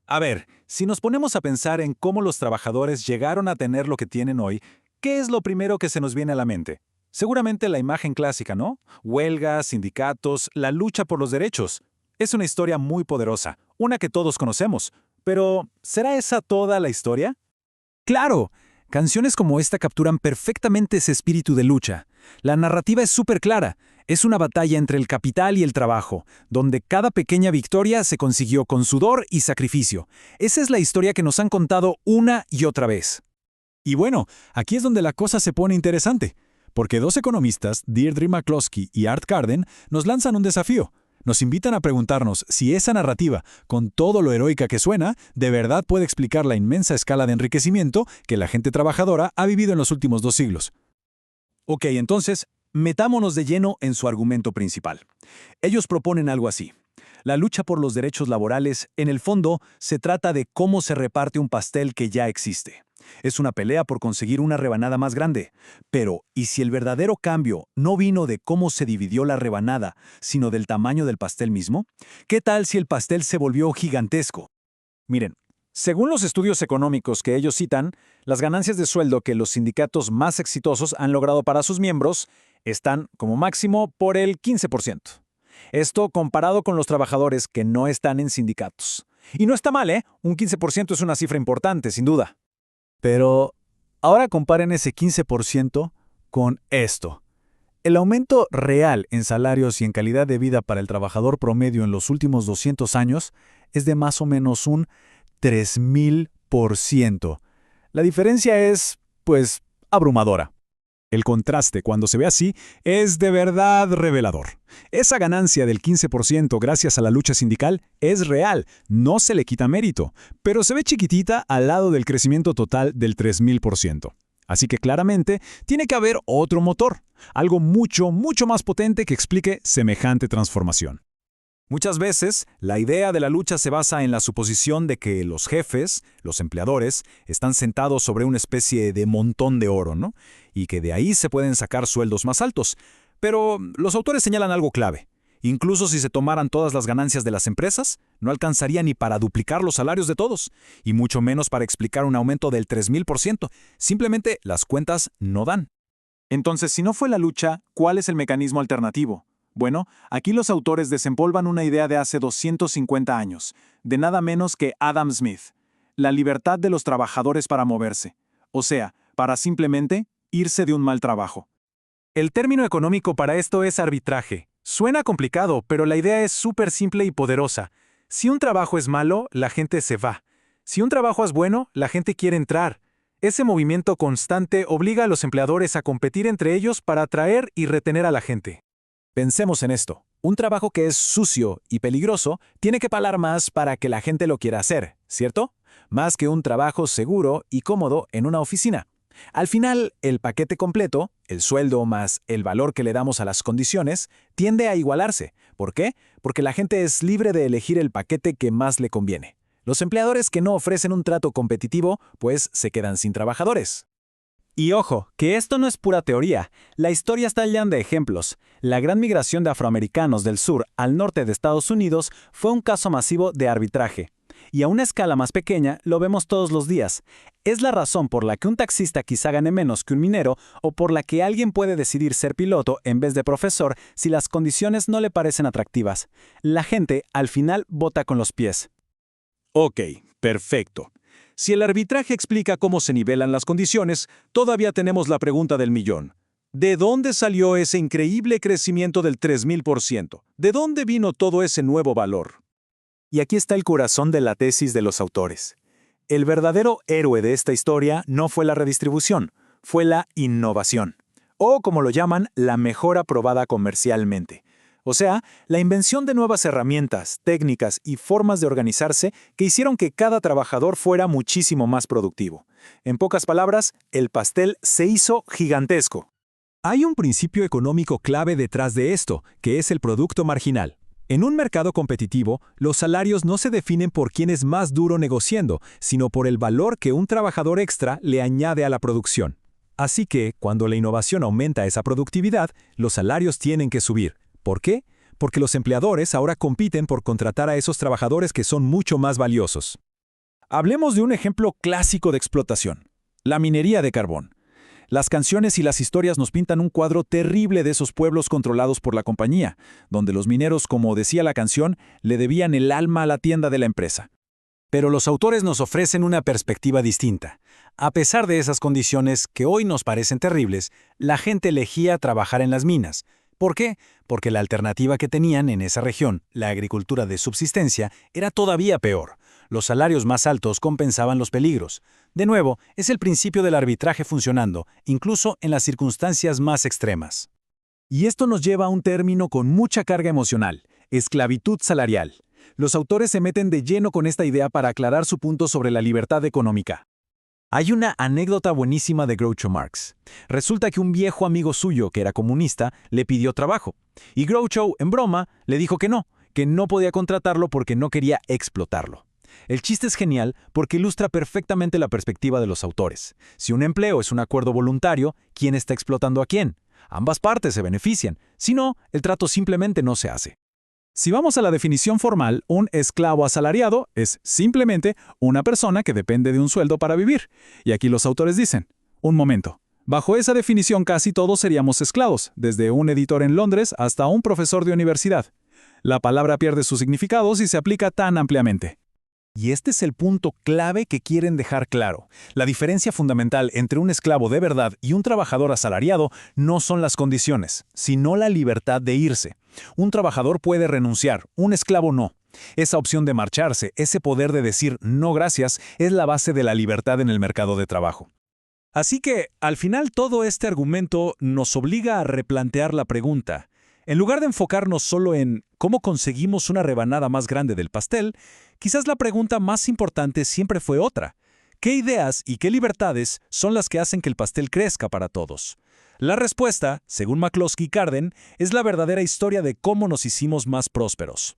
A ver, si nos ponemos a pensar en cómo los trabajadores llegaron a tener lo que tienen hoy, ¿qué es lo primero que se nos viene a la mente? Seguramente la imagen clásica, ¿no? Huelgas, sindicatos, la lucha por los derechos. Es una historia muy poderosa, una que todos conocemos. Pero, ¿será esa toda la historia? ¡Claro! Canciones como esta capturan perfectamente ese espíritu de lucha. La narrativa es súper clara. Es una batalla entre el capital y el trabajo, donde cada pequeña victoria se consiguió con sudor y sacrificio. Esa es la historia que nos han contado una y otra vez. Y bueno, aquí es donde la cosa se pone interesante, porque dos economistas, Deirdre McCloskey y Art Carden, nos lanzan un desafío. Nos invitan a preguntarnos si esa narrativa, con todo lo heroica que suena, de verdad puede explicar la inmensa escala de enriquecimiento que la gente trabajadora ha vivido en los últimos 2 siglos. Ok, entonces, metámonos de lleno en su argumento principal. Ellos proponen algo así. La lucha por los derechos laborales, en el fondo, se trata de cómo se reparte un pastel que ya existe. Es una pelea por conseguir una rebanada más grande. Pero, ¿y si el verdadero cambio no vino de cómo se dividió la rebanada, sino del tamaño del pastel mismo? ¿Qué tal si el pastel se volvió gigantesco? Miren, según los estudios económicos que ellos citan, las ganancias de sueldo que los sindicatos más exitosos han logrado para sus miembros están, como máximo, por el 15%. Esto comparado con los trabajadores que no están en sindicatos. Y no está mal, ¿eh? Un 15% es una cifra importante, sin duda. Pero ahora comparen ese 15% con esto. El aumento real en salarios y en calidad de vida para el trabajador promedio en los últimos 200 años es de más o menos un 3000%. La diferencia es, pues, abrumadora. El contraste, cuando se ve así, es de verdad revelador. Esa ganancia del 15% gracias a la lucha sindical es real, no se le quita mérito, pero se ve chiquitita al lado del crecimiento total del 3000%. Así que claramente tiene que haber otro motor, algo mucho, mucho más potente que explique semejante transformación. Muchas veces, la idea de la lucha se basa en la suposición de que los jefes, los empleadores, están sentados sobre una especie de montón de oro, ¿no? Y que de ahí se pueden sacar sueldos más altos. Pero los autores señalan algo clave. Incluso si se tomaran todas las ganancias de las empresas, no alcanzaría ni para duplicar los salarios de todos, y mucho menos para explicar un aumento del 3000%. Simplemente las cuentas no dan. Entonces, si no fue la lucha, ¿cuál es el mecanismo alternativo? Bueno, aquí los autores desempolvan una idea de hace 250 años, de nada menos que Adam Smith: la libertad de los trabajadores para moverse, o sea, para simplemente irse de un mal trabajo. El término económico para esto es arbitraje. Suena complicado, pero la idea es súper simple y poderosa. Si un trabajo es malo, la gente se va. Si un trabajo es bueno, la gente quiere entrar. Ese movimiento constante obliga a los empleadores a competir entre ellos para atraer y retener a la gente. Pensemos en esto. Un trabajo que es sucio y peligroso tiene que pagar más para que la gente lo quiera hacer, ¿cierto? Más que un trabajo seguro y cómodo en una oficina. Al final, el paquete completo, el sueldo más el valor que le damos a las condiciones, tiende a igualarse. ¿Por qué? Porque la gente es libre de elegir el paquete que más le conviene. Los empleadores que no ofrecen un trato competitivo, pues se quedan sin trabajadores. Y ojo, que esto no es pura teoría. La historia está llena de ejemplos. La gran migración de afroamericanos del sur al norte de Estados Unidos fue un caso masivo de arbitraje. Y a una escala más pequeña lo vemos todos los días. Es la razón por la que un taxista quizá gane menos que un minero, o por la que alguien puede decidir ser piloto en vez de profesor si las condiciones no le parecen atractivas. La gente, al final, vota con los pies. Ok, perfecto. Si el arbitraje explica cómo se nivelan las condiciones, todavía tenemos la pregunta del millón. ¿De dónde salió ese increíble crecimiento del 3000%? ¿De dónde vino todo ese nuevo valor? Y aquí está el corazón de la tesis de los autores. El verdadero héroe de esta historia no fue la redistribución, fue la innovación. O, como lo llaman, la mejora probada comercialmente. O sea, la invención de nuevas herramientas, técnicas y formas de organizarse que hicieron que cada trabajador fuera muchísimo más productivo. En pocas palabras, el pastel se hizo gigantesco. Hay un principio económico clave detrás de esto, que es el producto marginal. En un mercado competitivo, los salarios no se definen por quién es más duro negociando, sino por el valor que un trabajador extra le añade a la producción. Así que, cuando la innovación aumenta esa productividad, los salarios tienen que subir. ¿Por qué? Porque los empleadores ahora compiten por contratar a esos trabajadores que son mucho más valiosos. Hablemos de un ejemplo clásico de explotación: la minería de carbón. Las canciones y las historias nos pintan un cuadro terrible de esos pueblos controlados por la compañía, donde los mineros, como decía la canción, le debían el alma a la tienda de la empresa. Pero los autores nos ofrecen una perspectiva distinta. A pesar de esas condiciones que hoy nos parecen terribles, la gente elegía trabajar en las minas. ¿Por qué? Porque la alternativa que tenían en esa región, la agricultura de subsistencia, era todavía peor. Los salarios más altos compensaban los peligros. De nuevo, es el principio del arbitraje funcionando, incluso en las circunstancias más extremas. Y esto nos lleva a un término con mucha carga emocional: esclavitud salarial. Los autores se meten de lleno con esta idea para aclarar su punto sobre la libertad económica. Hay una anécdota buenísima de Groucho Marx. Resulta que un viejo amigo suyo, que era comunista, le pidió trabajo. Y Groucho, en broma, le dijo que no podía contratarlo porque no quería explotarlo. El chiste es genial porque ilustra perfectamente la perspectiva de los autores. Si un empleo es un acuerdo voluntario, ¿quién está explotando a quién? Ambas partes se benefician. Si no, el trato simplemente no se hace. Si vamos a la definición formal, un esclavo asalariado es simplemente una persona que depende de un sueldo para vivir. Y aquí los autores dicen, un momento, bajo esa definición casi todos seríamos esclavos, desde un editor en Londres hasta un profesor de universidad. La palabra pierde su significado si se aplica tan ampliamente. Y este es el punto clave que quieren dejar claro. La diferencia fundamental entre un esclavo de verdad y un trabajador asalariado no son las condiciones, sino la libertad de irse. Un trabajador puede renunciar, un esclavo no. Esa opción de marcharse, ese poder de decir no gracias, es la base de la libertad en el mercado de trabajo. Así que, al final, todo este argumento nos obliga a replantear la pregunta. En lugar de enfocarnos solo en cómo conseguimos una rebanada más grande del pastel, quizás la pregunta más importante siempre fue otra: ¿qué ideas y qué libertades son las que hacen que el pastel crezca para todos? La respuesta, según McCloskey y Carden, es la verdadera historia de cómo nos hicimos más prósperos.